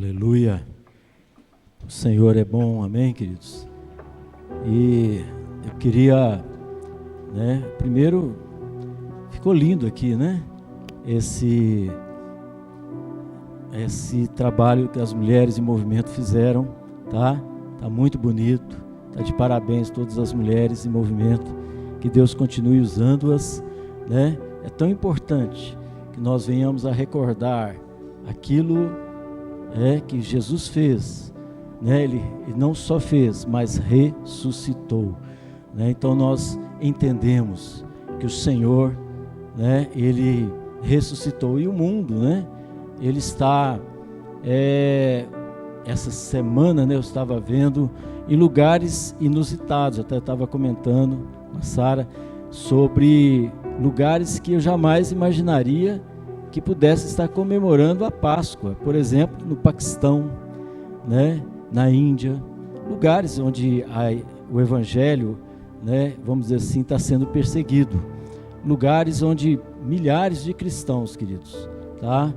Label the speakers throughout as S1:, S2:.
S1: Aleluia. O Senhor é bom, amém, queridos? E eu queria, primeiro, ficou lindo aqui, esse trabalho que as mulheres em movimento fizeram, tá? Tá muito bonito, tá de parabéns todas as mulheres em movimento, que Deus continue usando-as, É tão importante que nós venhamos a recordar aquilo que Jesus fez, Ele não só fez, mas ressuscitou, Então nós entendemos que o Senhor, Ele ressuscitou, e o mundo, Ele está, essa semana, eu estava vendo em lugares inusitados, até estava comentando com a Sara, sobre lugares que eu jamais imaginaria que pudesse estar comemorando a Páscoa, por exemplo, no Paquistão, na Índia, lugares onde o Evangelho, vamos dizer assim, está sendo perseguido, lugares onde milhares de cristãos, queridos, tá?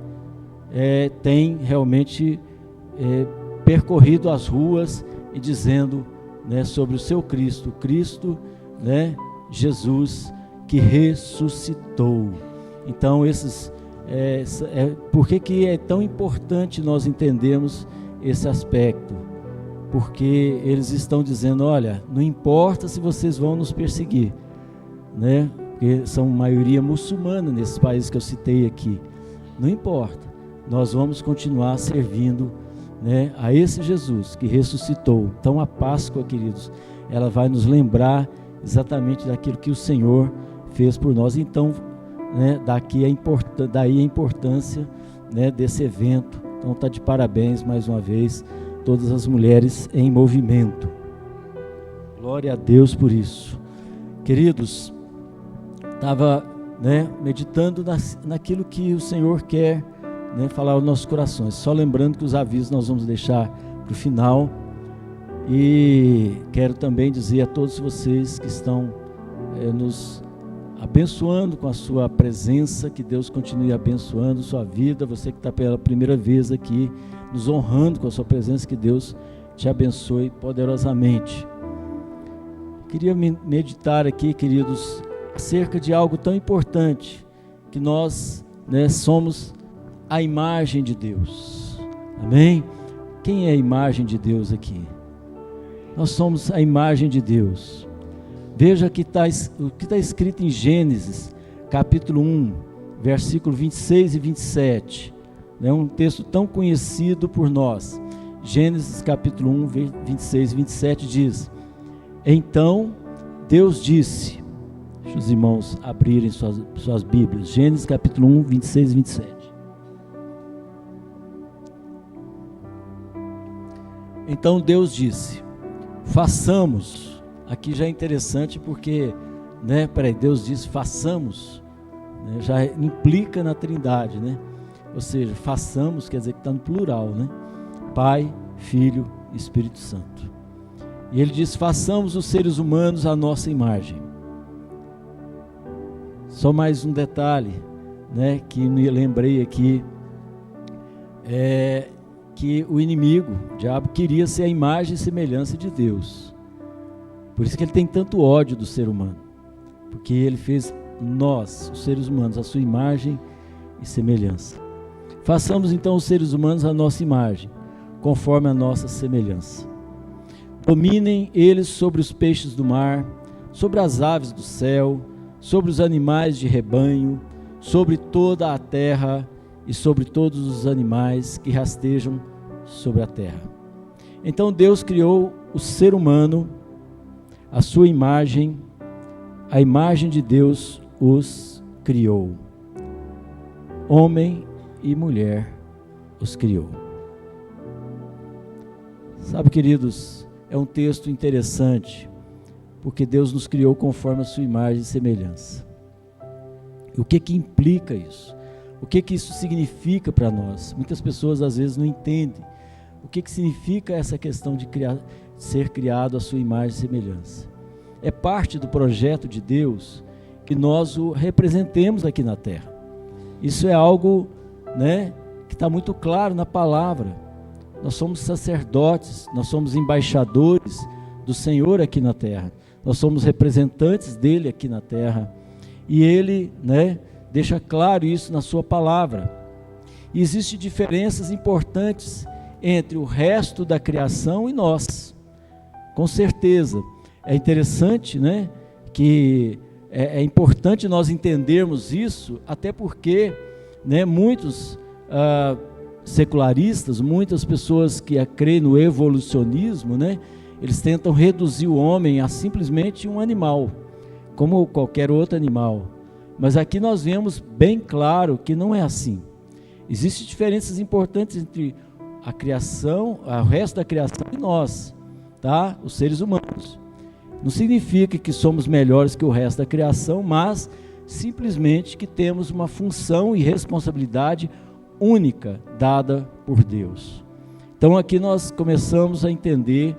S1: Tem realmente percorrido as ruas e dizendo, sobre o seu Cristo, Jesus que ressuscitou. Então por que é tão importante nós entendermos esse aspecto? Porque eles estão dizendo, olha, não importa se vocês vão nos perseguir, porque são maioria muçulmana nesses países que eu citei aqui, não importa, nós vamos continuar servindo, a esse Jesus que ressuscitou. Então a Páscoa, queridos, ela vai nos lembrar exatamente daquilo que o Senhor fez por nós. Então, daí a importância, desse evento. Então está de parabéns mais uma vez todas as mulheres em movimento. Glória a Deus por isso. Queridos, estava meditando naquilo que o Senhor quer falar aos nossos corações. Só lembrando que os avisos nós vamos deixar para o final. E quero também dizer a todos vocês que estão nos abençoando com a sua presença, que Deus continue abençoando sua vida. Você que está pela primeira vez aqui, nos honrando com a sua presença, que Deus te abençoe poderosamente. Queria meditar aqui, queridos, acerca de algo tão importante, que nós somos a imagem de Deus, amém? Quem é a imagem de Deus aqui? Nós somos a imagem de Deus. Veja o que está escrito em Gênesis, capítulo 1, versículo 26 e 27. Um texto tão conhecido por nós. Gênesis capítulo 1, 26 e 27 diz: Então Deus disse, deixa os irmãos abrirem suas Bíblias, Gênesis capítulo 1, 26 e 27. Então Deus disse, façamos. Aqui já é interessante porque, Deus disse façamos, já implica na Trindade, Ou seja, façamos quer dizer que está no plural, Pai, Filho e Espírito Santo. E ele diz, façamos os seres humanos à nossa imagem. Só mais um detalhe, que me lembrei aqui, que o inimigo, o diabo, queria ser a imagem e semelhança de Deus. Por isso que ele tem tanto ódio do ser humano, porque ele fez nós, os seres humanos, a sua imagem e semelhança. Façamos então os seres humanos a nossa imagem, conforme a nossa semelhança. Dominem eles sobre os peixes do mar, sobre as aves do céu, sobre os animais de rebanho, sobre toda a terra e sobre todos os animais que rastejam sobre a terra. Então Deus criou o ser humano, a sua imagem, a imagem de Deus os criou. Homem e mulher os criou. Sabe, queridos, é um texto interessante, porque Deus nos criou conforme a sua imagem e semelhança. E o que implica isso? O que isso significa para nós? Muitas pessoas às vezes não entendem o que significa essa questão de ser criado à sua imagem e semelhança. É parte do projeto de Deus que nós o representemos aqui na terra. Isso é algo, que está muito claro na palavra. nós somos sacerdotes, nós somos embaixadores do Senhor aqui na terra, nós somos representantes dele aqui na terra, e ele, né, deixa claro isso na sua palavra. E existem diferenças importantes entre o resto da criação e nós, com certeza. É interessante, né, que é importante nós entendermos isso, até porque, né, muitos secularistas, muitas pessoas que creem no evolucionismo, né, eles tentam reduzir o homem a simplesmente um animal, como qualquer outro animal. Mas aqui nós vemos bem claro que não é assim. Existem diferenças importantes entre a criação, o resto da criação e nós, tá? Os seres humanos. Não significa que somos melhores que o resto da criação, mas simplesmente que temos uma função e responsabilidade única dada por Deus. Então aqui nós começamos a entender,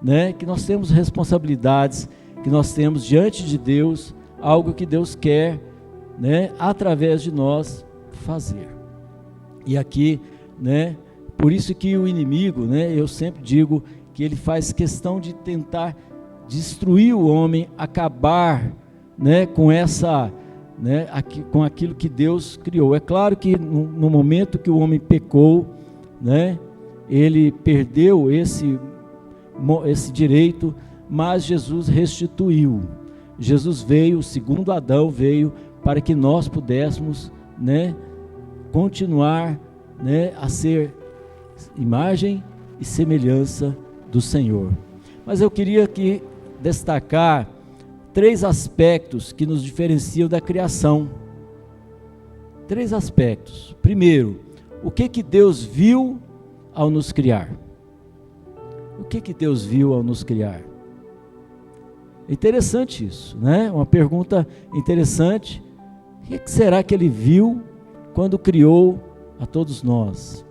S1: né, que nós temos responsabilidades, que nós temos diante de Deus algo que Deus quer, né, através de nós fazer. E aqui, né, por isso que o inimigo, né, eu sempre digo que ele faz questão de tentar destruir o homem, acabar, né, com essa, né, com aquilo que Deus criou. É claro que no momento que o homem pecou, né, ele perdeu esse direito, mas Jesus restituiu. Jesus veio, o segundo Adão veio para que nós pudéssemos, né, continuar, né, a ser imagem e semelhança do Senhor. Mas eu queria aqui destacar 3 aspectos que nos diferenciam da criação. 3 aspectos. Primeiro, o que Deus viu ao nos criar? O que Deus viu ao nos criar? É interessante isso, né? Uma pergunta interessante. O que será que ele viu quando criou a todos nós?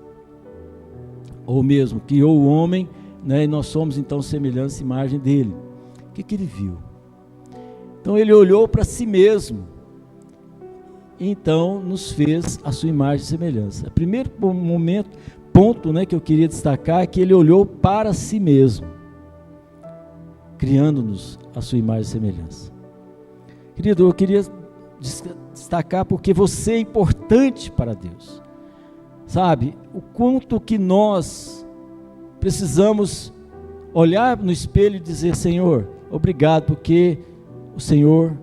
S1: Ou mesmo, criou o homem, né? E nós somos então semelhança e imagem dele. O que ele viu? Então ele olhou para si mesmo, e então nos fez a sua imagem e semelhança. O primeiro ponto, né, que eu queria destacar é que ele olhou para si mesmo, criando-nos a sua imagem e semelhança. Querido, eu queria destacar porque você é importante para Deus. Sabe, o quanto que nós precisamos olhar no espelho e dizer: Senhor, obrigado, porque o Senhor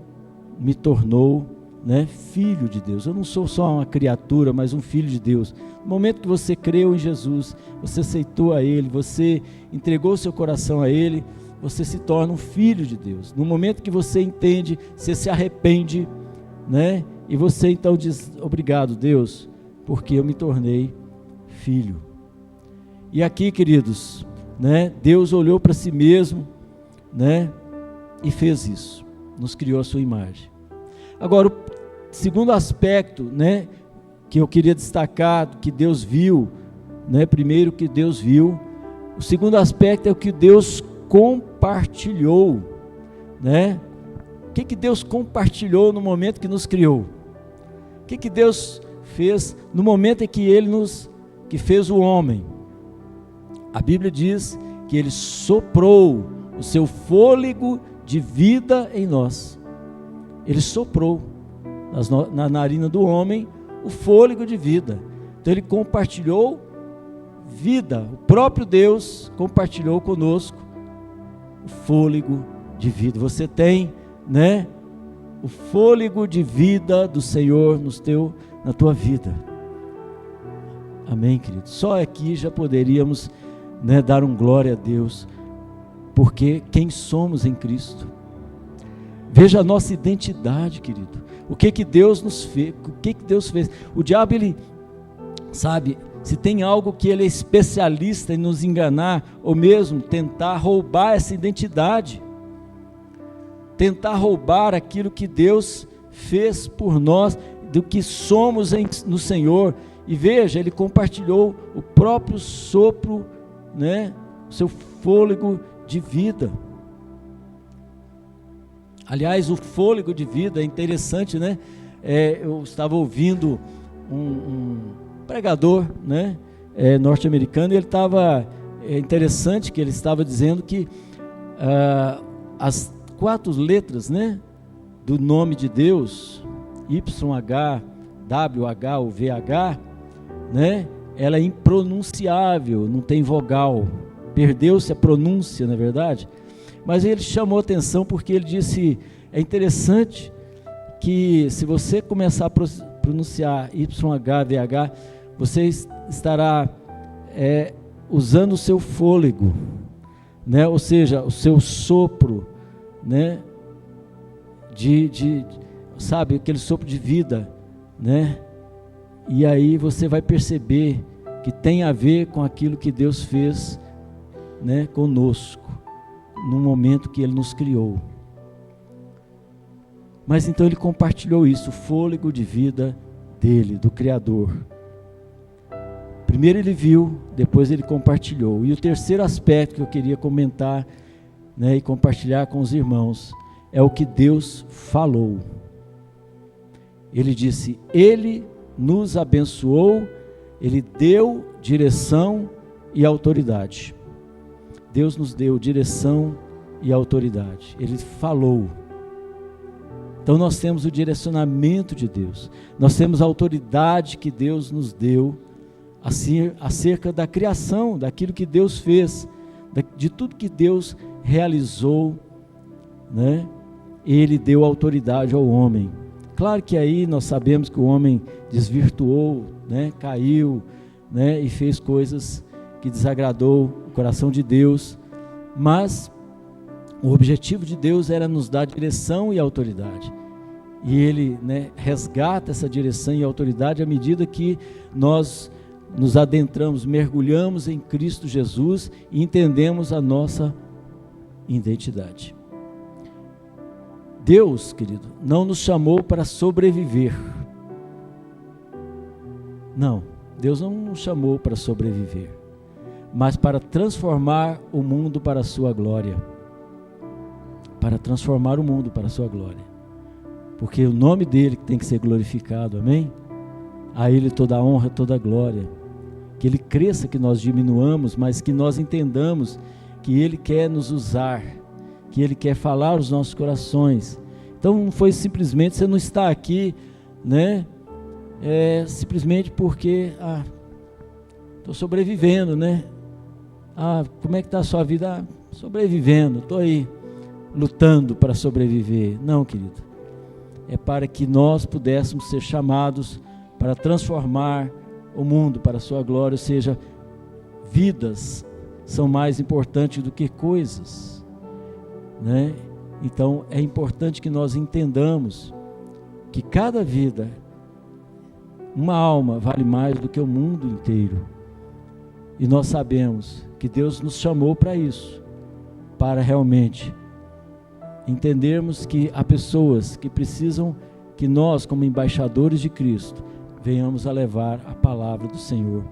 S1: me tornou, né, filho de Deus. Eu não sou só uma criatura, mas um filho de Deus. No momento que você creu em Jesus, você aceitou a Ele, você entregou seu coração a Ele, você se torna um filho de Deus. No momento que você entende, você se arrepende, né, e você então diz: obrigado, Deus, porque eu me tornei filho. E aqui, queridos, né, Deus olhou para si mesmo, né, e fez isso. Nos criou a sua imagem. Agora, o segundo aspecto, né, que eu queria destacar, que Deus viu, né, primeiro que Deus viu, o segundo aspecto é o que Deus compartilhou, né? O que Deus compartilhou no momento que nos criou? O que Deus fez no momento em que Ele que fez o homem? A Bíblia diz que Ele soprou o seu fôlego de vida em nós. Ele soprou na narina do homem o fôlego de vida. Então ele compartilhou vida. O próprio Deus compartilhou conosco o fôlego de vida. Você tem, né, o fôlego de vida do Senhor na tua vida. Amém, querido? Só aqui já poderíamos, né, dar um glória a Deus, porque quem somos em Cristo. Veja a nossa identidade, querido. O que Deus nos fez, o que Deus fez. O diabo, ele, sabe, se tem algo que ele é especialista em nos enganar, ou mesmo tentar roubar essa identidade, tentar roubar aquilo que Deus fez por nós, do que somos no Senhor. E veja, ele compartilhou o próprio sopro, né, o seu fôlego de vida. Aliás, o fôlego de vida é interessante, né? Eu estava ouvindo um pregador, né, norte-americano, e ele estava, interessante que ele estava dizendo que as 4 letras, né, do nome de Deus, YH, WH ou VH, né, ela é impronunciável, não tem vogal, perdeu-se a pronúncia, na verdade. Mas ele chamou atenção porque ele disse, é interessante que se você começar a pronunciar YH, VH, você estará usando o seu fôlego, né? Ou seja, o seu sopro, né? Sabe, aquele sopro de vida, né? E aí você vai perceber que tem a ver com aquilo que Deus fez, né, conosco, no momento que Ele nos criou. Mas então ele compartilhou isso, o fôlego de vida dele, do Criador. Primeiro ele viu, depois ele compartilhou. E o terceiro aspecto que eu queria comentar, né, e compartilhar com os irmãos, é o que Deus falou. Ele disse, Ele nos abençoou, Ele deu direção e autoridade. Deus nos deu direção e autoridade. Ele falou. Então nós temos o direcionamento de Deus. Nós temos a autoridade que Deus nos deu acerca da criação, daquilo que Deus fez, de tudo que Deus realizou, né? Ele deu autoridade ao homem. Claro que aí nós sabemos que o homem desvirtuou, né? Caiu, né? E fez coisas que desagradou o coração de Deus, mas o objetivo de Deus era nos dar direção e autoridade. E Ele, né, resgata essa direção e autoridade à medida que nós nos adentramos, mergulhamos em Cristo Jesus e entendemos a nossa identidade. Deus, querido, não nos chamou para sobreviver. Não, Deus não nos chamou para sobreviver, mas para transformar o mundo para a sua glória. Para transformar o mundo para a sua glória. Porque o nome dele tem que ser glorificado, amém? A Ele toda a honra, toda a glória. Que Ele cresça, que nós diminuamos, mas que nós entendamos que Ele quer nos usar, que Ele quer falar aos nossos corações. Então não foi simplesmente, você não está aqui, né? Simplesmente porque, estou sobrevivendo, né? Como é que está a sua vida? Sobrevivendo, estou aí, lutando para sobreviver. Não, querido. É para que nós pudéssemos ser chamados para transformar o mundo para a sua glória, ou seja, vidas são mais importantes do que coisas, né? Então é importante que nós entendamos que cada vida, uma alma vale mais do que o mundo inteiro, e nós sabemos que Deus nos chamou para isso, para realmente entendermos que há pessoas que precisam que nós, como embaixadores de Cristo, venhamos a levar a palavra do Senhor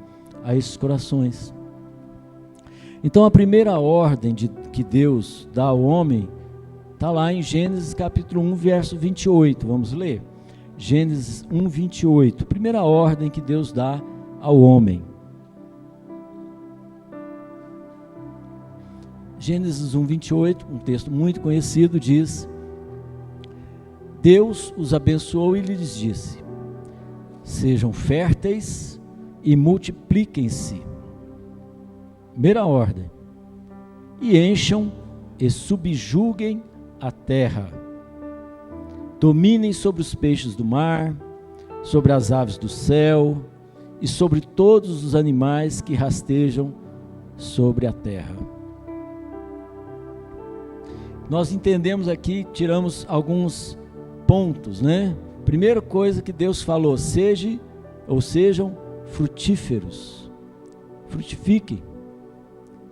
S1: a esses corações. Então a primeira ordem que Deus dá ao homem está lá em Gênesis capítulo 1, verso 28, vamos ler? Gênesis 1, 28, primeira ordem que Deus dá ao homem. Gênesis 1, 28, um texto muito conhecido, diz: Deus os abençoou e lhes disse: sejam férteis e multipliquem-se. Primeira ordem. E encham e subjuguem a terra. Dominem sobre os peixes do mar, sobre as aves do céu e sobre todos os animais que rastejam sobre a terra. Nós entendemos aqui, tiramos alguns pontos, né? Primeira coisa que Deus falou: sejam frutíferos, frutifiquem.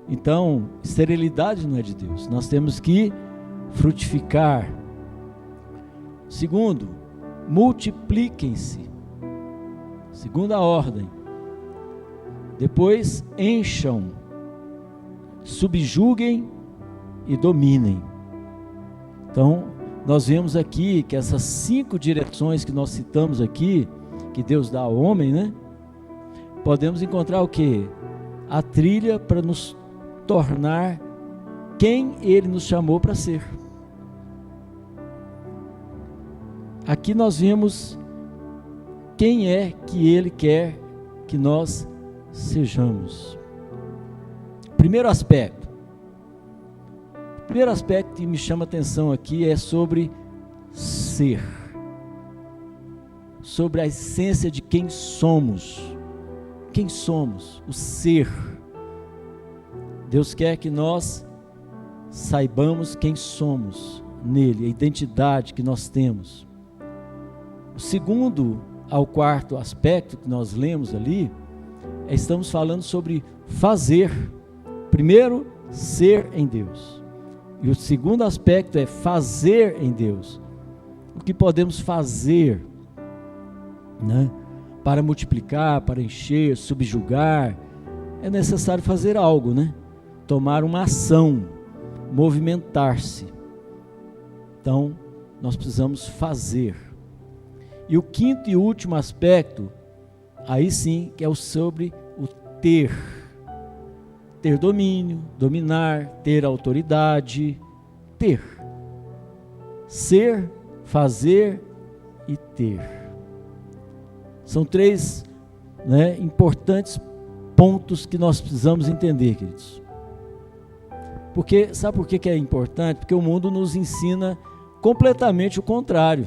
S1: Então, esterilidade não é de Deus, nós temos que frutificar. Segundo, multipliquem-se, segunda ordem. Depois, encham, subjuguem e dominem. Então, nós vemos aqui que essas 5 direções que nós citamos aqui, que Deus dá ao homem, né? podemos encontrar o quê? A trilha para nos tornar quem Ele nos chamou para ser. Aqui nós vemos quem é que Ele quer que nós sejamos. Primeiro aspecto que me chama a atenção aqui é sobre ser, sobre a essência de quem somos. Quem somos? O ser. Deus quer que nós saibamos quem somos nele, a identidade que nós temos. O segundo ao quarto aspecto que nós lemos ali, estamos falando sobre fazer. Primeiro, ser em Deus. E o segundo aspecto é fazer em Deus. O que podemos fazer, né? Para multiplicar, para encher, subjugar, é necessário fazer algo, né? Tomar uma ação, movimentar-se. Então, nós precisamos fazer. E o quinto e último aspecto, aí sim, que é o sobre o ter. Ter domínio, dominar, ter autoridade, ter. Ser, fazer e ter. São três, né, importantes pontos que nós precisamos entender, queridos. Porque, sabe por que é importante? Porque o mundo nos ensina completamente o contrário.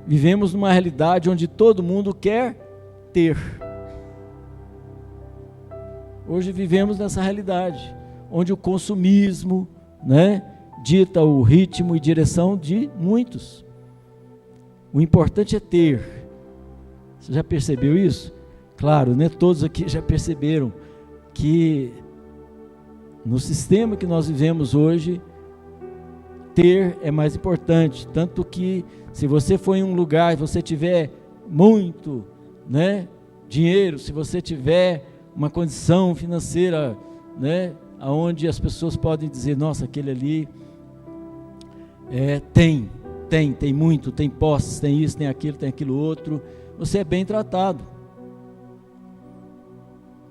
S1: Vivemos numa realidade onde todo mundo quer ter. Hoje vivemos nessa realidade, onde o consumismo, né, dita o ritmo e direção de muitos. O importante é ter. Você já percebeu isso? Claro, né, todos aqui já perceberam que no sistema que nós vivemos hoje, ter é mais importante. Tanto que se você for em um lugar e você tiver muito, né, dinheiro, se você tiver uma condição financeira, né, onde as pessoas podem dizer, nossa, aquele ali tem muito, tem posses, tem isso, tem aquilo outro, você é bem tratado.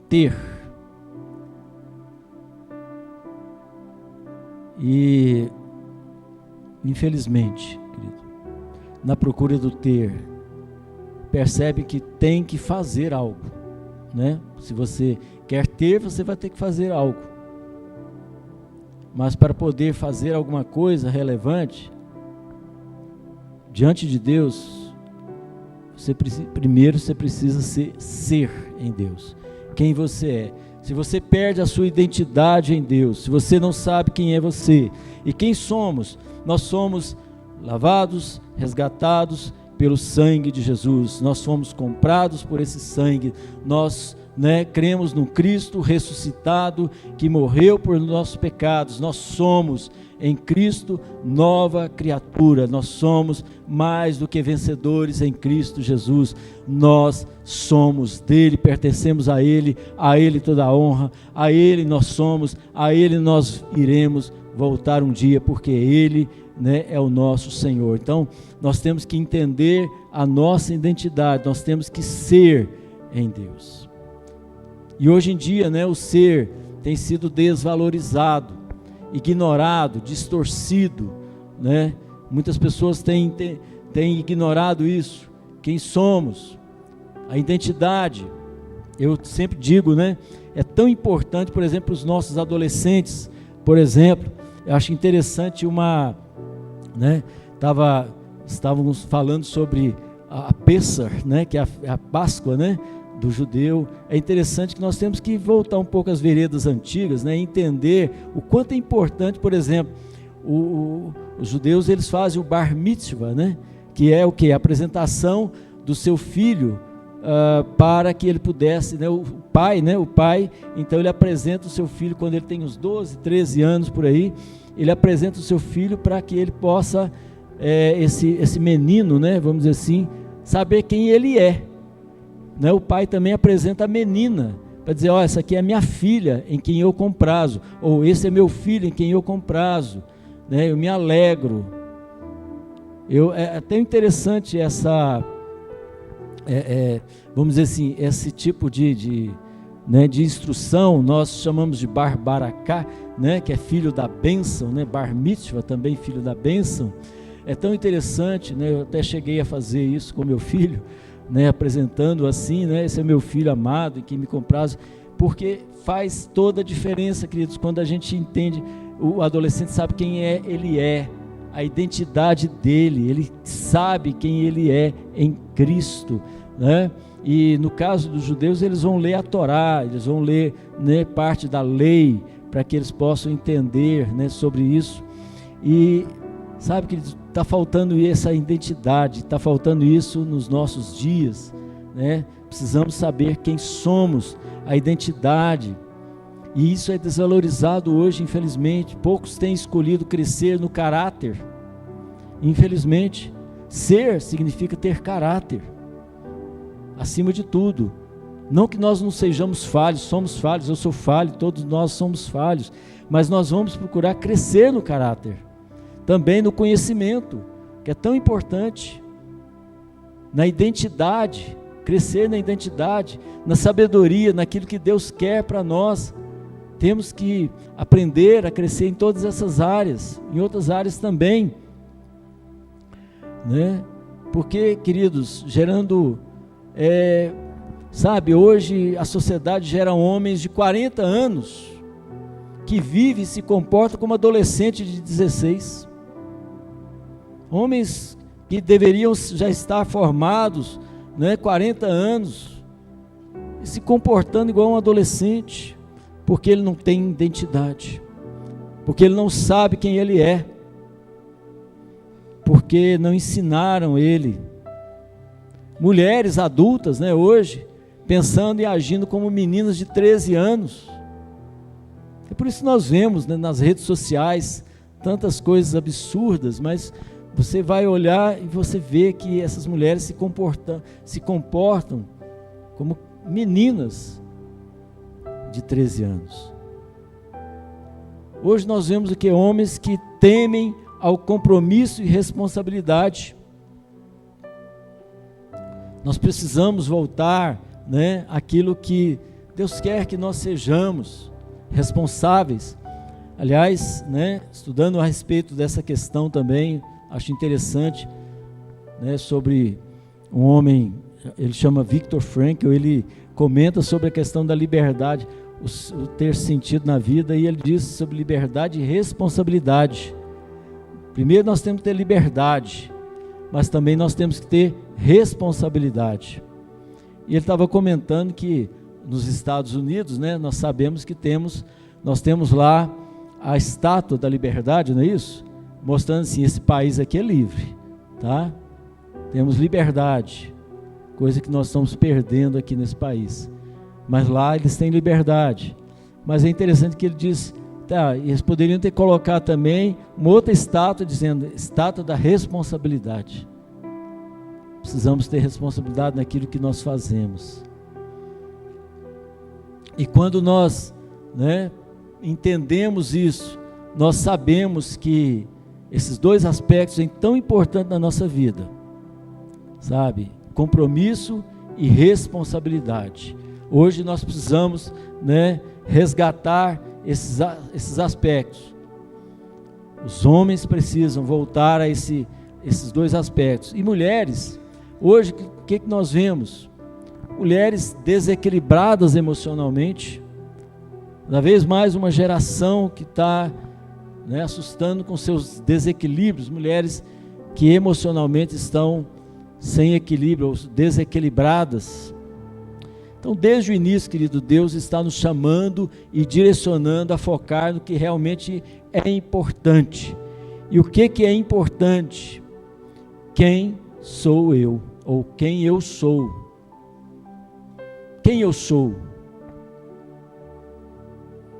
S1: Ter. E infelizmente, querido, na procura do ter, percebe que tem que fazer algo, né? Se você quer ter, você vai ter que fazer algo. Mas para poder fazer alguma coisa relevante diante de Deus, primeiro você precisa ser em Deus. Quem você é. Se você perde a sua identidade em Deus, se você não sabe quem é você e quem somos, nós somos lavados, resgatados pelo sangue de Jesus, nós fomos comprados por esse sangue, nós, né, cremos no Cristo ressuscitado que morreu por nossos pecados, nós somos em Cristo nova criatura, nós somos mais do que vencedores em Cristo Jesus, nós somos dele, pertencemos a ele toda a honra, a ele nós somos, a ele nós iremos voltar um dia, porque ele, né, é o nosso Senhor. Então nós temos que entender a nossa identidade, nós temos que ser em Deus. E hoje em dia, né, o ser tem sido desvalorizado, ignorado, distorcido, né? Muitas pessoas têm ignorado isso. Quem somos, a identidade. Eu sempre digo, né? É tão importante, por exemplo, os nossos adolescentes, por exemplo. Eu acho interessante né? Estávamos falando sobre a Pessah, né? Que é a Páscoa, né, do judeu. É interessante que nós temos que voltar um pouco às veredas antigas, né, entender o quanto é importante, por exemplo, os judeus, eles fazem o bar mitzvah, né, que é o que? A apresentação do seu filho, para que ele pudesse, né, o pai, então ele apresenta o seu filho quando ele tem uns 12, 13 anos por aí, ele apresenta o seu filho para que ele possa, esse menino, né, vamos dizer assim, saber quem ele é. Né, o pai também apresenta a menina, para dizer, essa aqui é a minha filha, em quem eu comprazo, ou esse é meu filho, em quem eu comprazo, né, eu me alegro. É até interessante vamos dizer assim, esse tipo de instrução, nós chamamos de bar baraká, né, que é filho da bênção, né, bar mitzvah também filho da bênção. É tão interessante, né, eu até cheguei a fazer isso com meu filho, né, apresentando assim, né, esse é meu filho amado em quem me compraz, porque faz toda a diferença, queridos, quando a gente entende, o adolescente sabe quem ele é, a identidade dele, ele sabe quem ele é em Cristo, né? E no caso dos judeus, eles vão ler a Torá, eles vão ler, né, parte da lei, para que eles possam entender, né, sobre isso. E sabe que está faltando essa identidade, está faltando isso nos nossos dias, né? Precisamos saber quem somos, a identidade, e isso é desvalorizado hoje, infelizmente. Poucos têm escolhido crescer no caráter, infelizmente. Ser significa ter caráter, acima de tudo. Não que nós não sejamos falhos, somos falhos, eu sou falho, todos nós somos falhos, mas nós vamos procurar crescer no caráter, também no conhecimento, que é tão importante, na identidade, crescer na identidade, na sabedoria, naquilo que Deus quer para nós. Temos que aprender a crescer em todas essas áreas, em outras áreas também, né? Porque, queridos, gerando, sabe, hoje a sociedade gera homens de 40 anos, que vivem e se comportam como adolescente de 16, homens que deveriam já estar formados, né, 40 anos, e se comportando igual um adolescente, porque ele não tem identidade, porque ele não sabe quem ele é, porque não ensinaram ele. Mulheres adultas, né, hoje, pensando e agindo como meninas de 13 anos, é por isso que nós vemos, né, nas redes sociais, tantas coisas absurdas, mas você vai olhar e você vê que essas mulheres se comportam como meninas de 13 anos. Hoje nós vemos o que? Homens que temem ao compromisso e responsabilidade. Nós precisamos voltar, né, àquilo que Deus quer que nós sejamos, responsáveis. Aliás, né, estudando a respeito dessa questão também, acho interessante, né, sobre um homem, ele chama Viktor Frankl, ele comenta sobre a questão da liberdade, o ter sentido na vida, e ele diz sobre liberdade e responsabilidade. Primeiro nós temos que ter liberdade, mas também nós temos que ter responsabilidade. E ele estava comentando que nos Estados Unidos, né, nós sabemos que nós temos lá a estátua da liberdade, não é isso? Mostrando assim, esse país aqui é livre, tá? Temos liberdade, coisa que nós estamos perdendo aqui nesse país, mas lá eles têm liberdade. Mas é interessante que ele diz, tá, eles poderiam ter colocado também uma outra estátua, dizendo, estátua da responsabilidade. Precisamos ter responsabilidade naquilo que nós fazemos. E quando nós, né, entendemos isso, nós sabemos que esses dois aspectos são tão importantes na nossa vida, sabe? Compromisso e responsabilidade. Hoje nós precisamos, né, resgatar esses aspectos. Os homens precisam voltar a esses dois aspectos. E mulheres, hoje o que nós vemos? Mulheres desequilibradas emocionalmente, cada vez mais uma geração que está, né, assustando com seus desequilíbrios, mulheres que emocionalmente estão sem equilíbrio, ou desequilibradas. Então, desde o início, querido, Deus está nos chamando e direcionando a focar no que realmente é importante. E o que é importante? Quem sou eu? Ou quem eu sou? Quem eu sou?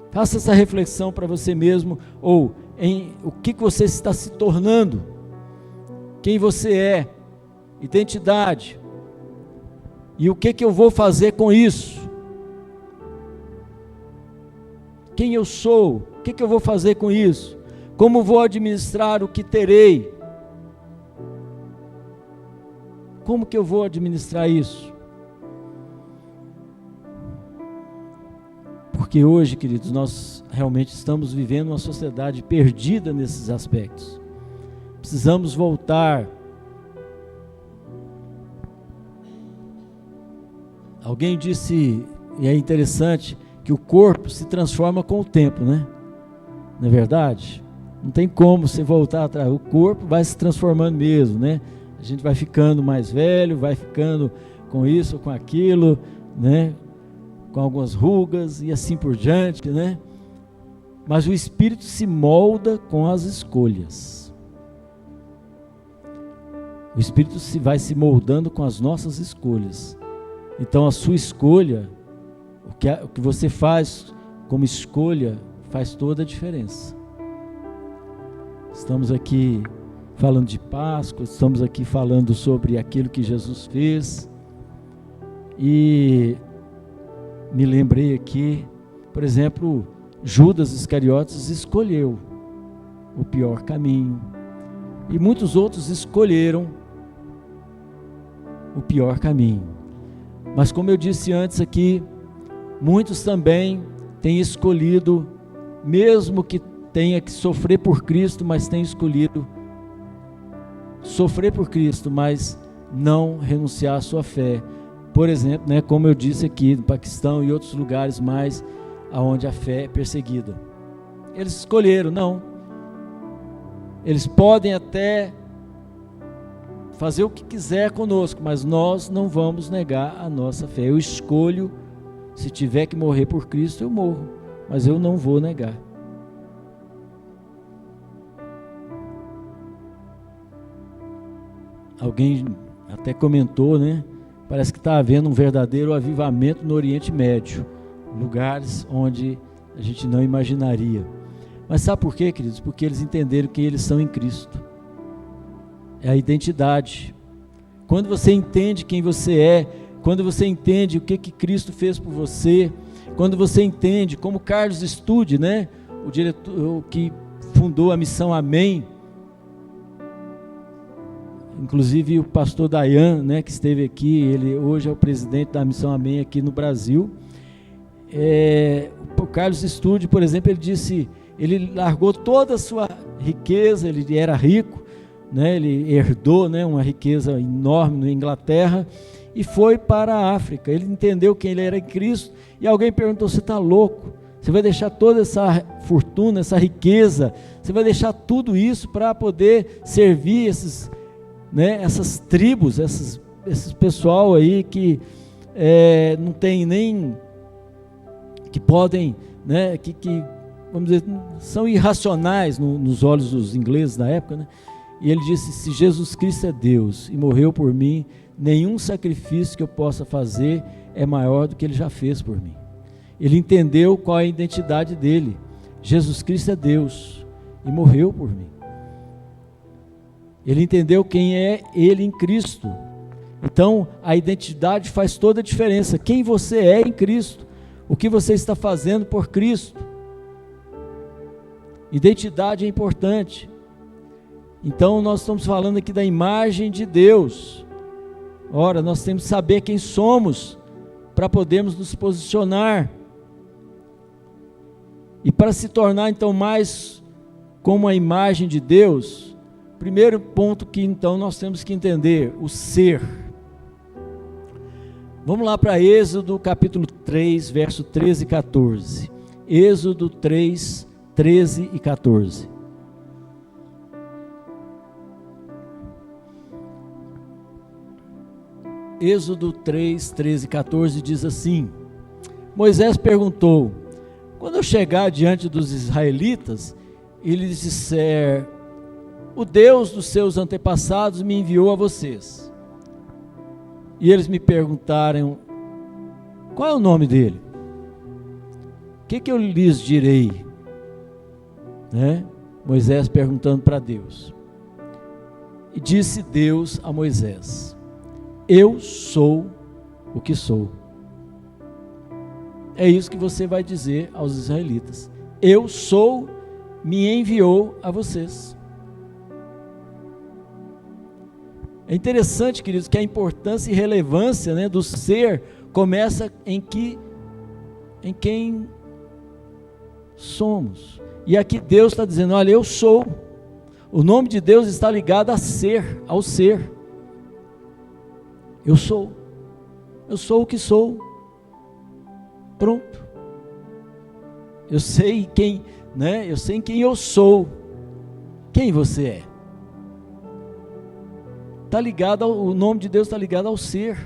S1: Faça essa reflexão para você mesmo, ou em o que você está se tornando, quem você é, identidade, e o que eu vou fazer com isso? Quem eu sou? O que eu vou fazer com isso? Como vou administrar o que terei? como que eu vou administrar isso? Porque hoje, queridos, nós realmente estamos vivendo uma sociedade perdida nesses aspectos. Precisamos voltar. Alguém disse, e é interessante, que o corpo se transforma com o tempo, né? Não é verdade? Não tem como você voltar atrás. O corpo vai se transformando mesmo, né? A gente vai ficando mais velho, vai ficando com isso, com aquilo, né? Com algumas rugas e assim por diante, né? Mas o espírito se molda com as escolhas. O espírito vai se moldando com as nossas escolhas. Então a sua escolha, o que você faz como escolha, faz toda a diferença. Estamos aqui falando de Páscoa, estamos aqui falando sobre aquilo que Jesus fez. E me lembrei aqui, por exemplo, Judas Iscariotes escolheu o pior caminho. E muitos outros escolheram o pior caminho. Mas como eu disse antes aqui, muitos também têm escolhido, mesmo que tenha que sofrer por Cristo, mas tem escolhido sofrer por Cristo, mas não renunciar à sua fé. Por exemplo, né, como eu disse aqui, no Paquistão e outros lugares mais, onde a fé é perseguida. Eles escolheram, não. Eles podem até fazer o que quiser conosco, mas nós não vamos negar a nossa fé. Eu escolho, se tiver que morrer por Cristo, eu morro, mas eu não vou negar. Alguém até comentou, né? Parece que está havendo um verdadeiro avivamento no Oriente Médio, lugares onde a gente não imaginaria. Mas sabe por quê, queridos? Porque eles entenderam quem eles são em Cristo. É a identidade. Quando você entende quem você é, quando você entende o que Cristo fez por você, quando você entende, como Carlos Stude, né? O diretor que fundou a Missão Amém, inclusive o pastor Dayan, né, que esteve aqui, ele hoje é o presidente da Missão Amém aqui no Brasil. O Carlos Stude, por exemplo, ele disse, ele largou toda a sua riqueza, ele era rico, né, ele herdou, né, uma riqueza enorme na Inglaterra e foi para a África. Ele entendeu quem ele era em Cristo e alguém perguntou, você está louco? Você vai deixar toda essa fortuna, essa riqueza, você vai deixar tudo isso para poder servir essas tribos, esses pessoal aí que não tem nem, que podem, né, que vamos dizer, são irracionais nos olhos dos ingleses da época, né? E ele disse, se Jesus Cristo é Deus e morreu por mim, nenhum sacrifício que eu possa fazer é maior do que ele já fez por mim. Ele entendeu qual é a identidade dele. Jesus Cristo é Deus e morreu por mim. Ele entendeu quem é ele em Cristo. Então, a identidade faz toda a diferença. Quem você é em Cristo. O que você está fazendo por Cristo. Identidade é importante. Então, nós estamos falando aqui da imagem de Deus. Ora, nós temos que saber quem somos para podermos nos posicionar. E para se tornar, então, mais como a imagem de Deus, primeiro ponto que então nós temos que entender, o ser. Vamos lá para Êxodo capítulo 3, verso 13 e 14. Êxodo 3, 13 e 14. Êxodo 3, 13 e 14 diz assim: Moisés perguntou, quando eu chegar diante dos israelitas, e lhes disser, o Deus dos seus antepassados me enviou a vocês, e eles me perguntaram, qual é o nome dele? O que eu lhes direi? Né? Moisés perguntando para Deus. E disse Deus a Moisés, eu sou o que sou. É isso que você vai dizer aos israelitas. Eu sou, me enviou a vocês. É interessante, queridos, que a importância e relevância, né, do ser começa em quem somos. E aqui Deus está dizendo, olha, eu sou. O nome de Deus está ligado a ser, ao ser. Eu sou o que sou. Pronto. Eu sei quem, né? Eu sei quem eu sou. Quem você é? Tá ligado o nome de Deus está ligado ao ser.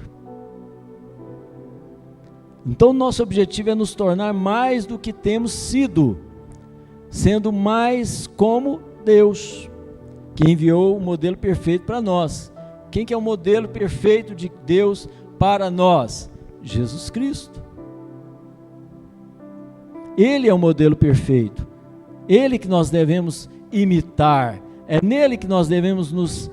S1: Então nosso objetivo é nos tornar mais do que temos sido, sendo mais como Deus, que enviou o modelo perfeito para nós. Quem que é o modelo perfeito de Deus para nós? Jesus Cristo. Ele é o modelo perfeito. Ele que nós devemos imitar. É nele que nós devemos nos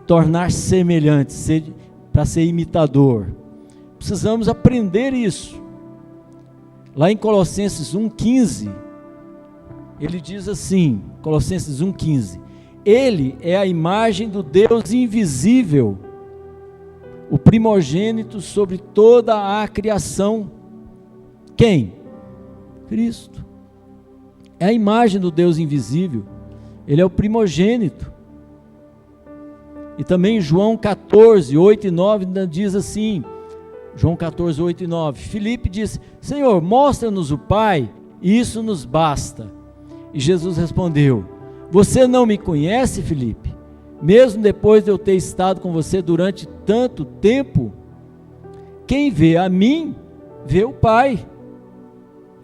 S1: tornar semelhantes, para ser imitador. Precisamos aprender isso. Lá em Colossenses 1,15, ele diz assim, Colossenses 1,15, Ele é a imagem do Deus invisível, o primogênito sobre toda a criação. Quem? Cristo. É a imagem do Deus invisível. Ele é o primogênito. E também João 14, 8 e 9 diz assim, João 14, 8 e 9, Filipe disse, Senhor, mostra-nos o Pai, e isso nos basta. E Jesus respondeu, você não me conhece, Filipe? Mesmo depois de eu ter estado com você durante tanto tempo? Quem vê a mim, vê o Pai.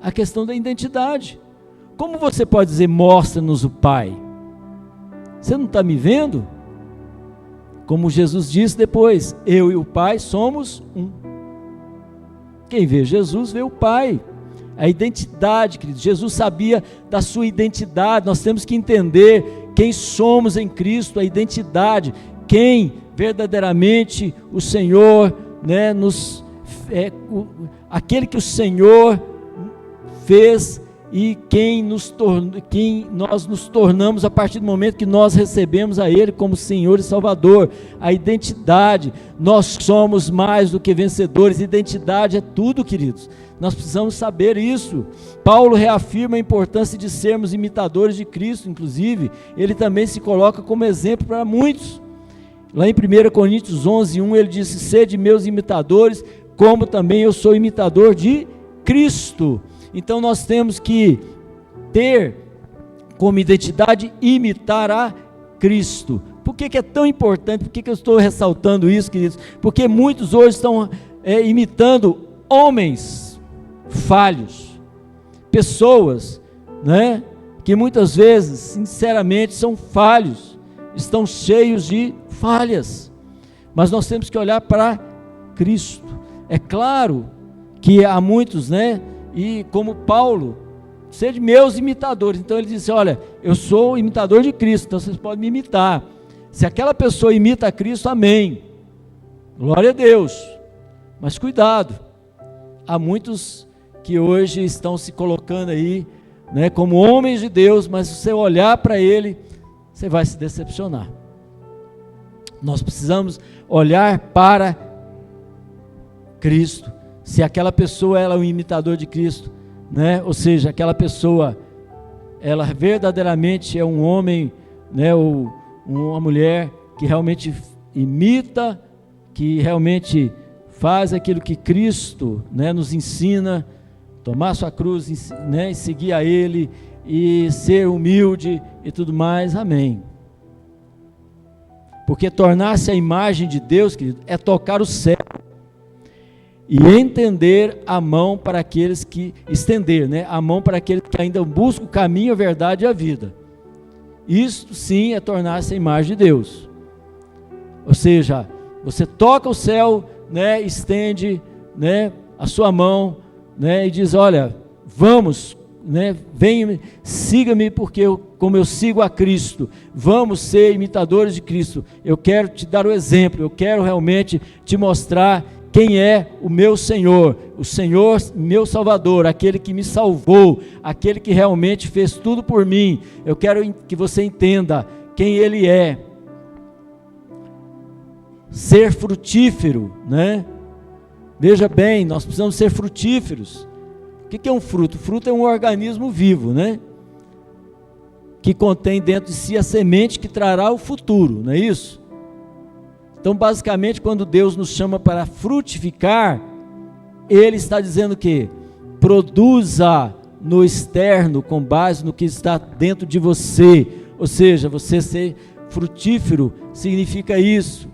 S1: A questão da identidade. Como você pode dizer, mostra-nos o Pai? Você não está me vendo? Como Jesus disse depois, eu e o Pai somos um. Quem vê Jesus, vê o Pai. A identidade, querido, Jesus sabia da sua identidade, nós temos que entender quem somos em Cristo, a identidade, quem verdadeiramente o Senhor, né, aquele que o Senhor fez e quem nós nos tornamos a partir do momento que nós recebemos a Ele como Senhor e Salvador. A identidade, nós somos mais do que vencedores. Identidade é tudo, queridos, nós precisamos saber isso. Paulo reafirma a importância de sermos imitadores de Cristo, inclusive ele também se coloca como exemplo para muitos. Lá em 1 Coríntios 11:1 ele disse, sede meus imitadores, como também eu sou imitador de Cristo. Então nós temos que ter como identidade imitar a Cristo. Por que é tão importante? Por que eu estou ressaltando isso, queridos? Porque muitos hoje estão imitando homens falhos, pessoas, né, que muitas vezes, sinceramente, são falhos, estão cheios de falhas, mas nós temos que olhar para Cristo. É claro que há muitos, né, e como Paulo, sede meus imitadores. Então ele disse, olha, eu sou imitador de Cristo, então vocês podem me imitar. Se aquela pessoa imita a Cristo, amém, glória a Deus. Mas cuidado, há muitos que hoje estão se colocando aí, né, como homens de Deus, mas se você olhar para ele, você vai se decepcionar. Nós precisamos olhar para Cristo. Se aquela pessoa ela é um imitador de Cristo, né? Ou seja, aquela pessoa ela verdadeiramente é um homem, né, ou uma mulher que realmente imita, que realmente faz aquilo que Cristo, né, nos ensina, tomar sua cruz, né, e seguir a Ele e ser humilde e tudo mais, amém. Porque tornar-se a imagem de Deus, querido, é tocar o céu e entender a mão para aqueles que, estender, né, a mão para aqueles que ainda buscam o caminho, a verdade e a vida. Isto sim é tornar-se a imagem de Deus. Ou seja, você toca o céu, né, estende, né, a sua mão, né, e diz, olha, vamos, né, vem, siga-me porque como eu sigo a Cristo, vamos ser imitadores de Cristo. Eu quero te dar o exemplo, eu quero realmente te mostrar quem é o meu Senhor, o Senhor meu Salvador, aquele que me salvou, aquele que realmente fez tudo por mim. Eu quero que você entenda quem Ele é, ser frutífero, né? Veja bem, nós precisamos ser frutíferos. O que é um fruto? O fruto é um organismo vivo, né? Que contém dentro de si a semente que trará o futuro, não é isso? Então, basicamente, quando Deus nos chama para frutificar, Ele está dizendo que produza no externo com base no que está dentro de você. Ou seja, você ser frutífero significa isso,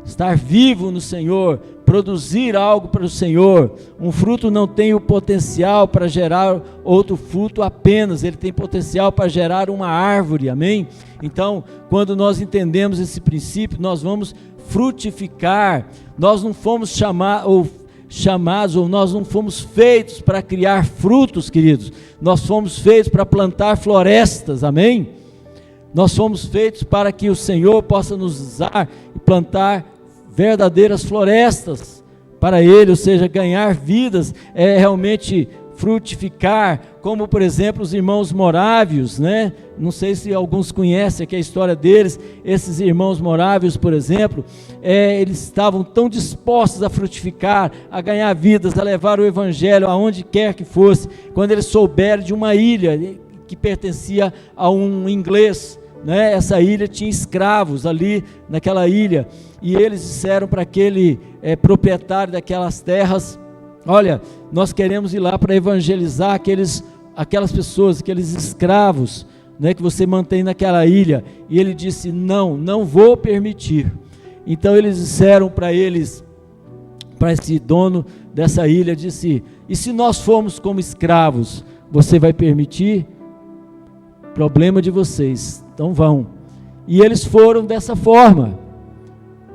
S1: estar vivo no Senhor, produzir algo para o Senhor. Um fruto não tem o potencial para gerar outro fruto apenas, ele tem potencial para gerar uma árvore, amém? Então, quando nós entendemos esse princípio, nós vamos frutificar. Nós não fomos chamados, ou nós não fomos feitos para criar frutos, queridos. Nós fomos feitos para plantar florestas, amém? Nós fomos feitos para que o Senhor possa nos usar e plantar verdadeiras florestas para Ele, ou seja, ganhar vidas, é realmente frutificar, como por exemplo os irmãos morávios, né? Não sei se alguns conhecem aqui a história deles. Esses irmãos morávios, por exemplo, eles estavam tão dispostos a frutificar, a ganhar vidas, a levar o evangelho aonde quer que fosse, quando eles souberam de uma ilha que pertencia a um inglês, né? Essa ilha tinha escravos ali naquela ilha, e eles disseram para aquele proprietário daquelas terras: olha, nós queremos ir lá para evangelizar aquelas pessoas, aqueles escravos, né, que você mantém naquela ilha. E ele disse: não vou permitir. Então eles disseram para esse dono dessa ilha, disse: e se nós formos como escravos, você vai permitir? Problema de vocês, então vão. E eles foram dessa forma,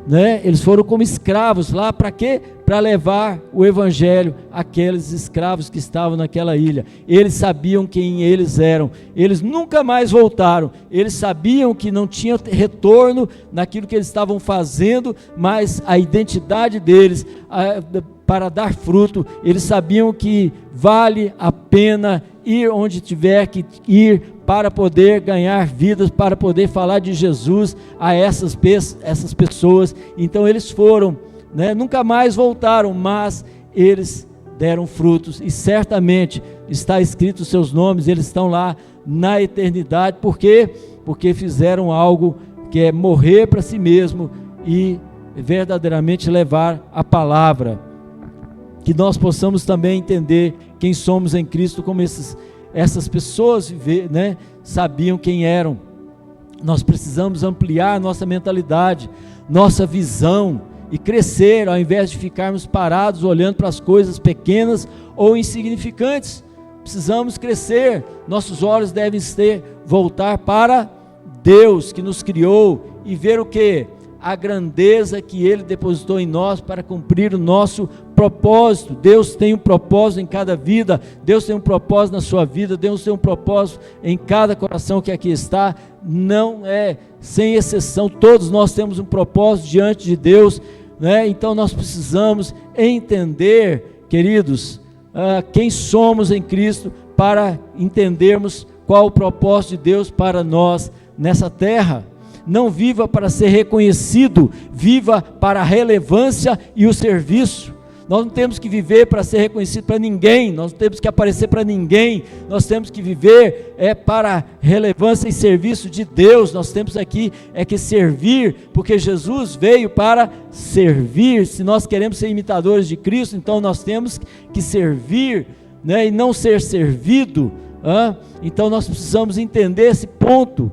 S1: né? Eles foram como escravos lá, para quê? Para levar o evangelho àqueles escravos que estavam naquela ilha. Eles sabiam quem eles eram, eles nunca mais voltaram. Eles sabiam que não tinha retorno naquilo que eles estavam fazendo, mas a identidade deles, para dar fruto, eles sabiam que vale a pena ir onde tiver que ir, para poder ganhar vidas, para poder falar de Jesus a essas pessoas. Então eles foram, né? Nunca mais voltaram, mas eles deram frutos, e certamente está escrito os seus nomes, eles estão lá na eternidade. Por quê? Porque fizeram algo que é morrer para si mesmo e verdadeiramente levar a palavra. Que nós possamos também entender quem somos em Cristo, como essas pessoas, né, sabiam quem eram. Nós precisamos ampliar nossa mentalidade, nossa visão, e crescer, ao invés de ficarmos parados olhando para as coisas pequenas ou insignificantes. Precisamos crescer. Nossos olhos devem voltar para Deus que nos criou, e ver o que? A grandeza que Ele depositou em nós para cumprir o nosso propósito. Deus tem um propósito em cada vida, Deus tem um propósito na sua vida, Deus tem um propósito em cada coração que aqui está, não é sem exceção, todos nós temos um propósito diante de Deus, né? Então nós precisamos entender, queridos, quem somos em Cristo, para entendermos qual o propósito de Deus para nós nessa terra. Não viva para ser reconhecido, viva para a relevância e o serviço. Nós não temos que viver para ser reconhecido para ninguém, nós não temos que aparecer para ninguém, nós temos que viver para relevância e serviço de Deus. Nós temos aqui que servir, porque Jesus veio para servir. Se nós queremos ser imitadores de Cristo, então nós temos que servir, né, e não ser servido. Então nós precisamos entender esse ponto.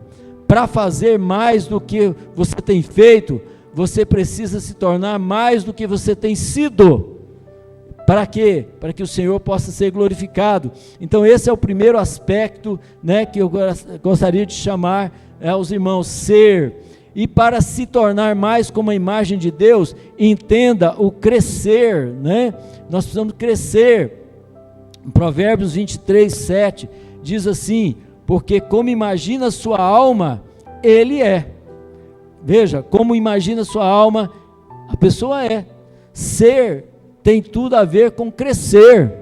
S1: Para fazer mais do que você tem feito, você precisa se tornar mais do que você tem sido. Para quê? Para que o Senhor possa ser glorificado. Então esse é o primeiro aspecto, né, que eu gostaria de chamar aos irmãos: ser. E para se tornar mais como a imagem de Deus, entenda o crescer, né? Nós precisamos crescer. Em Provérbios 23, 7, diz assim: porque como imagina sua alma, ele é. Veja, como imagina sua alma, a pessoa é. Ser tem tudo a ver com crescer.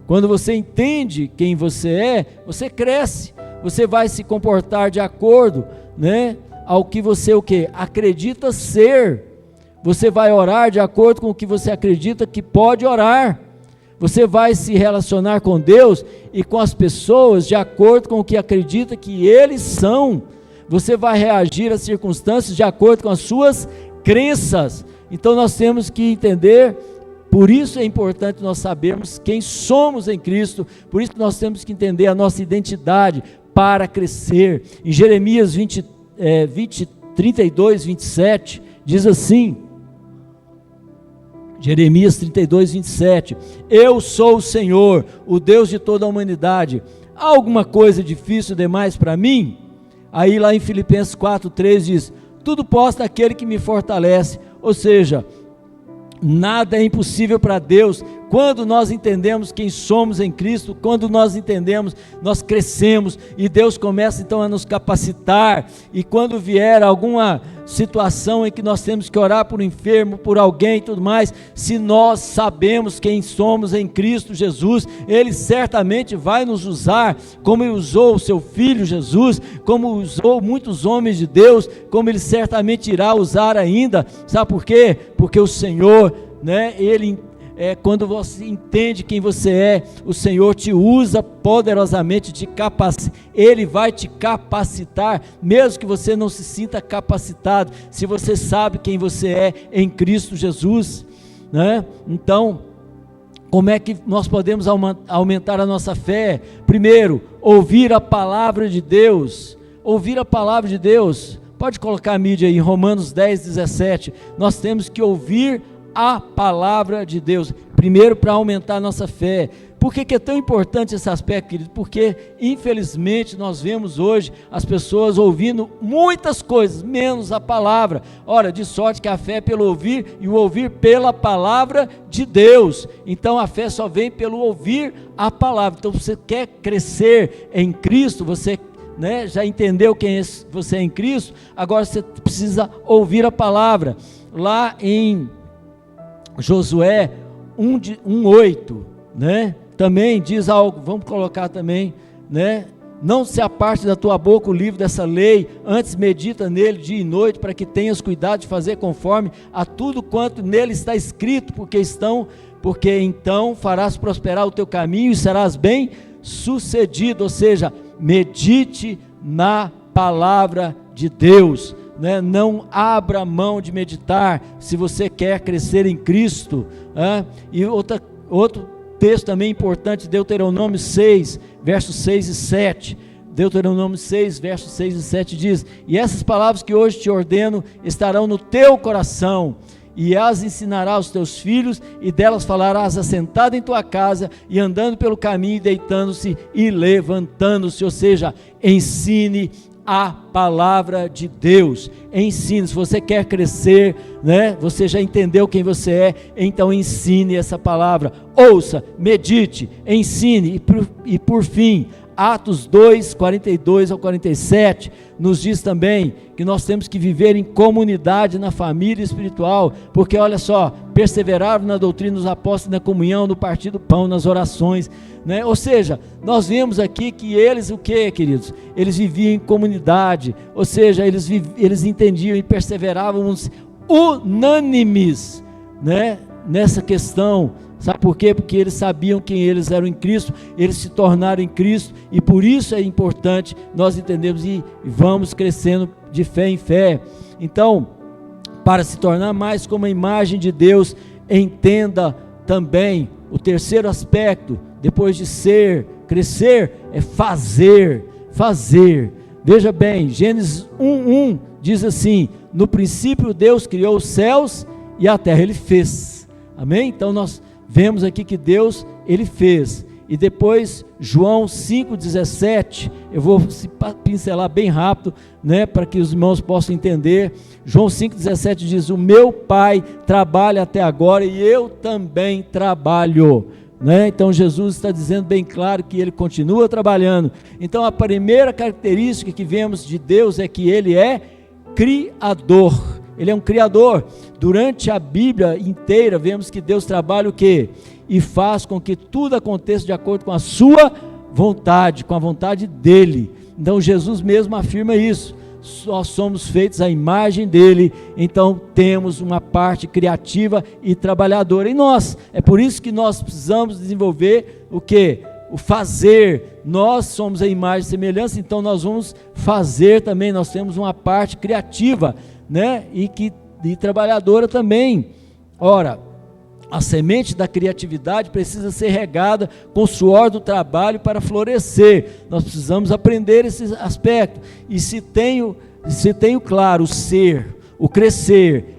S1: Quando você entende quem você é, você cresce. Você vai se comportar de acordo, né, ao que você acredita ser. Você vai orar de acordo com o que você acredita que pode orar. Você vai se relacionar com Deus e com as pessoas de acordo com o que acredita que eles são. Você vai reagir às circunstâncias de acordo com as suas crenças. Então nós temos que entender, por isso é importante nós sabermos quem somos em Cristo, por isso nós temos que entender a nossa identidade para crescer. Em Jeremias 32, 27, diz assim, Jeremias 32, 27, eu sou o Senhor, o Deus de toda a humanidade, há alguma coisa difícil demais para mim? Aí lá em Filipenses 4, 3 diz, tudo posso naquele que me fortalece, ou seja, nada é impossível para Deus. Quando nós entendemos quem somos em Cristo, quando nós entendemos, nós crescemos e Deus começa então a nos capacitar, e quando vier alguma situação em que nós temos que orar por um enfermo, por alguém e tudo mais, se nós sabemos quem somos em Cristo Jesus, Ele certamente vai nos usar, como Ele usou o seu Filho Jesus, como usou muitos homens de Deus, como Ele certamente irá usar ainda. Sabe por quê? Porque o Senhor, Ele quando você entende quem você é, o Senhor te usa poderosamente, Ele vai te capacitar, mesmo que você não se sinta capacitado, se você sabe quem você é em Cristo Jesus, Então, como é que nós podemos aumentar a nossa fé? Primeiro, ouvir a palavra de Deus, pode colocar a mídia aí, Romanos 10, 17, nós temos que ouvir a palavra de Deus, primeiro para aumentar a nossa fé. Por que é tão importante esse aspecto, querido? Porque infelizmente nós vemos hoje as pessoas ouvindo muitas coisas, menos a palavra. Ora, de sorte que a fé é pelo ouvir, e o ouvir pela palavra de Deus. Então a fé só vem pelo ouvir a palavra. Então você quer crescer em Cristo, você já entendeu quem você é em Cristo, agora você precisa ouvir a palavra. Lá em Josué 1:8, também diz algo, vamos colocar também, não se aparte da tua boca o livro dessa lei, antes medita nele dia e noite, para que tenhas cuidado de fazer conforme a tudo quanto nele está escrito, porque então farás prosperar o teu caminho e serás bem sucedido. Ou seja, medite na palavra de Deus, não abra mão de meditar, se você quer crescer em Cristo. E outro texto também importante, Deuteronômio 6, versos 6 e 7, Deuteronômio 6, versos 6 e 7 diz, e essas palavras que hoje te ordeno estarão no teu coração, e as ensinarás aos teus filhos, e delas falarás assentado em tua casa, e andando pelo caminho, deitando-se e levantando-se. Ou seja, ensine a palavra de Deus, ensine. Se você quer crescer, você já entendeu quem você é, então ensine essa palavra, ouça, medite, ensine, e por fim, Atos 2, 42 ao 47, nos diz também que nós temos que viver em comunidade, na família espiritual, porque olha só, perseveraram na doutrina dos apóstolos, na comunhão, no partir do pão, nas orações, ou seja, nós vemos aqui que eles, o que, queridos? Eles viviam em comunidade, ou seja, eles entendiam e perseveravam unânimes, nessa questão. Sabe por quê? Porque eles sabiam quem eles eram em Cristo, eles se tornaram em Cristo, e por isso é importante nós entendermos e vamos crescendo de fé em fé. Então, para se tornar mais como a imagem de Deus, entenda também o terceiro aspecto, depois de crescer, é fazer. Veja bem, Gênesis 1:1 diz assim, no princípio Deus criou os céus e a terra, Ele fez, amém? Então nós vemos aqui que Deus, Ele fez. E depois João 5,17, eu vou pincelar bem rápido, para que os irmãos possam entender. João 5,17 diz, o meu Pai trabalha até agora e eu também trabalho, Então Jesus está dizendo bem claro que Ele continua trabalhando. Então a primeira característica que vemos de Deus é que Ele é criador. Ele é um criador. Durante a Bíblia inteira vemos que Deus trabalha o quê? E faz com que tudo aconteça de acordo com a sua vontade, com a vontade dEle. Então Jesus mesmo afirma isso. nós somos feitos à imagem dele, então temos uma parte criativa e trabalhadora em nós. É por isso que nós precisamos desenvolver o quê? O fazer. Nós somos a imagem e semelhança, então nós vamos fazer também. Nós temos uma parte criativa, né? E trabalhadora também. Ora, a semente da criatividade precisa ser regada com o suor do trabalho para florescer. Nós precisamos aprender esse aspecto. E se tenho claro o ser, o crescer,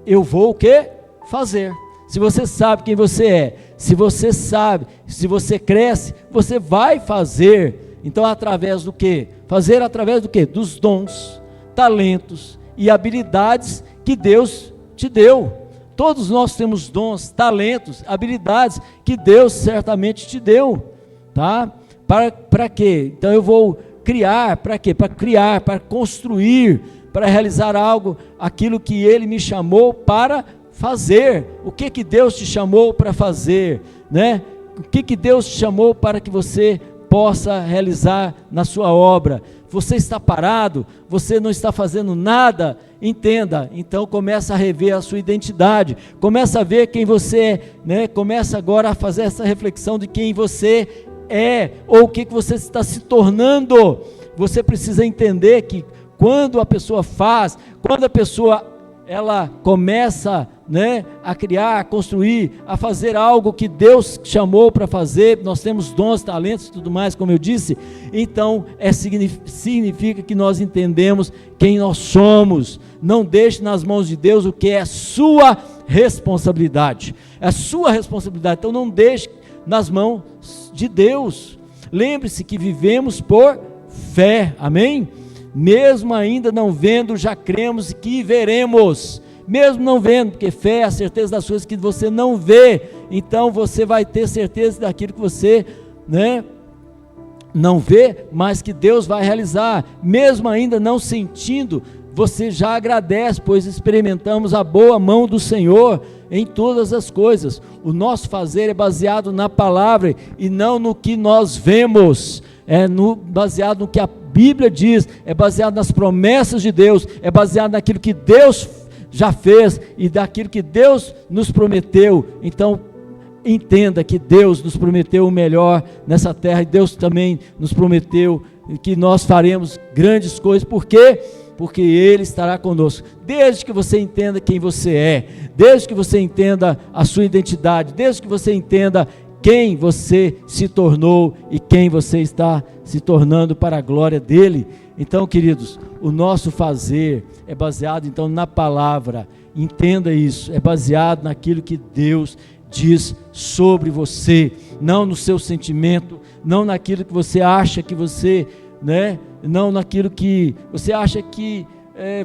S1: eu vou o quê? Fazer. Se você sabe quem você é, se você sabe, se você cresce, você vai fazer. Então, através do quê? Fazer através do quê? Dos dons, talentos e habilidades que Deus te deu. Todos nós temos dons, talentos, habilidades que Deus certamente te deu, tá? Para quê? Então eu vou criar, para quê? Para criar, para construir, para realizar algo, aquilo que Ele me chamou para fazer. O que Deus te chamou para fazer, né? O que Deus te chamou para que você possa realizar na sua obra? Você está parado, você não está fazendo nada, entenda, então começa a rever a sua identidade, começa a ver quem você é, né? Começa agora a fazer essa reflexão de quem você é, ou o que você está se tornando. Você precisa entender que quando a pessoa faz, quando a pessoa ela começa, né, a criar, a construir, a fazer algo que Deus chamou para fazer, nós temos dons, talentos e tudo mais, como eu disse, então significa que nós entendemos quem nós somos. Não deixe nas mãos de Deus o que é sua responsabilidade, é sua responsabilidade, então não deixe nas mãos de Deus. Lembre-se que vivemos por fé, amém? Mesmo ainda não vendo, já cremos que veremos, mesmo não vendo, porque fé é a certeza das coisas que você não vê, então você vai ter certeza daquilo que você, né, não vê, mas que Deus vai realizar. Mesmo ainda não sentindo, você já agradece, pois experimentamos a boa mão do Senhor em todas as coisas. O nosso fazer é baseado na palavra e não no que nós vemos, baseado no que a Bíblia diz, é baseado nas promessas de Deus, é baseado naquilo que Deus já fez e daquilo que Deus nos prometeu. Então entenda que Deus nos prometeu o melhor nessa terra, e Deus também nos prometeu que nós faremos grandes coisas. Por quê? Porque Ele estará conosco, desde que você entenda quem você é, desde que você entenda a sua identidade, desde que você entenda quem você se tornou e quem você está se tornando para a glória dEle. Então, queridos, o nosso fazer é baseado então na palavra, entenda isso, é baseado naquilo que Deus diz sobre você, não no seu sentimento, não naquilo que você acha que você, né, não naquilo que você acha que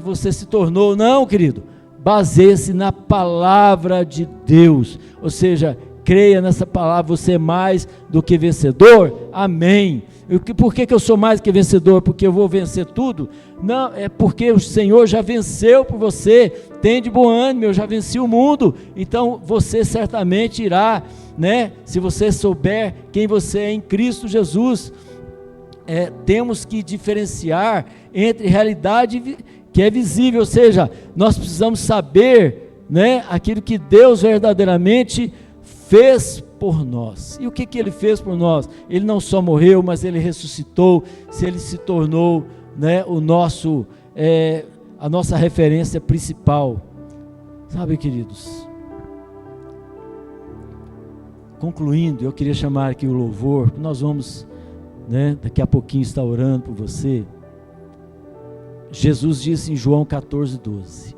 S1: você se tornou. Não, querido, baseie-se na palavra de Deus, ou seja, creia nessa palavra. Você é mais do que vencedor, amém. Por que eu sou mais do que vencedor? Porque eu vou vencer tudo? Não, é porque o Senhor já venceu por você. Tem de bom ânimo, eu já venci o mundo. Então você certamente irá, né, se você souber quem você é em Cristo Jesus. Temos que diferenciar entre realidade que é visível, ou seja, nós precisamos saber, né, aquilo que Deus verdadeiramente fez por nós. E o que Ele fez por nós? Ele não só morreu, mas Ele ressuscitou. Ele se tornou, né, a nossa referência principal. Sabe, queridos, concluindo, eu queria chamar aqui o louvor. Nós vamos, né, daqui a pouquinho estar orando por você. Jesus disse em João 14:12: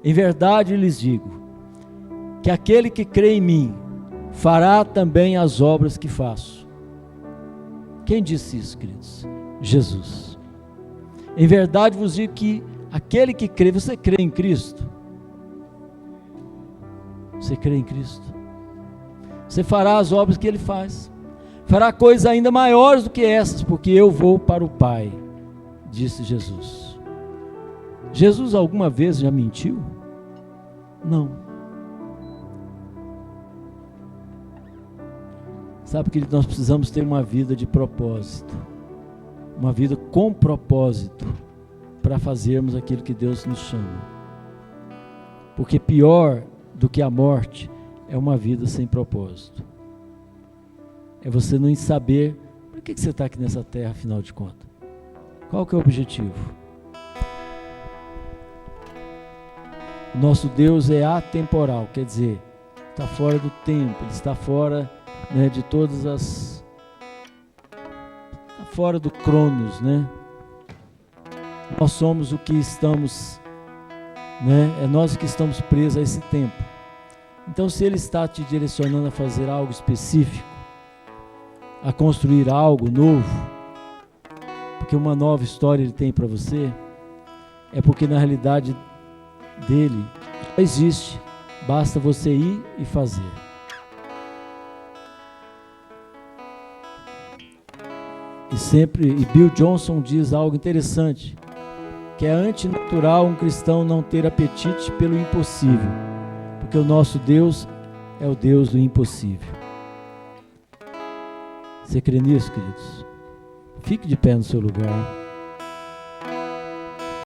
S1: em verdade lhes digo, que aquele que crê em mim, fará também as obras que faço. Quem disse isso, queridos? Jesus. Em verdade vos digo que aquele que crê, você crê em Cristo? Você crê em Cristo? Você fará as obras que Ele faz, fará coisas ainda maiores do que essas, porque eu vou para o Pai, disse Jesus. Jesus alguma vez já mentiu? Não. Sabe que nós precisamos ter uma vida de propósito, uma vida com propósito, para fazermos aquilo que Deus nos chama. Porque pior do que a morte é uma vida sem propósito. É você não saber por que você está aqui nessa terra, afinal de contas. Qual que é o objetivo? Nosso Deus é atemporal, quer dizer, está fora do tempo, Ele está fora, né, de todas as... Está fora do Cronos, né? Nós somos o que estamos, né? É nós que estamos presos a esse tempo. Então, se Ele está te direcionando a fazer algo específico, a construir algo novo, porque uma nova história Ele tem para você, é porque na realidade dele já existe, basta você ir e fazer. E Bill Johnson diz algo interessante, que é antinatural um cristão não ter apetite pelo impossível, porque o nosso Deus é o Deus do impossível. Você crê nisso, queridos? Fique de pé no seu lugar.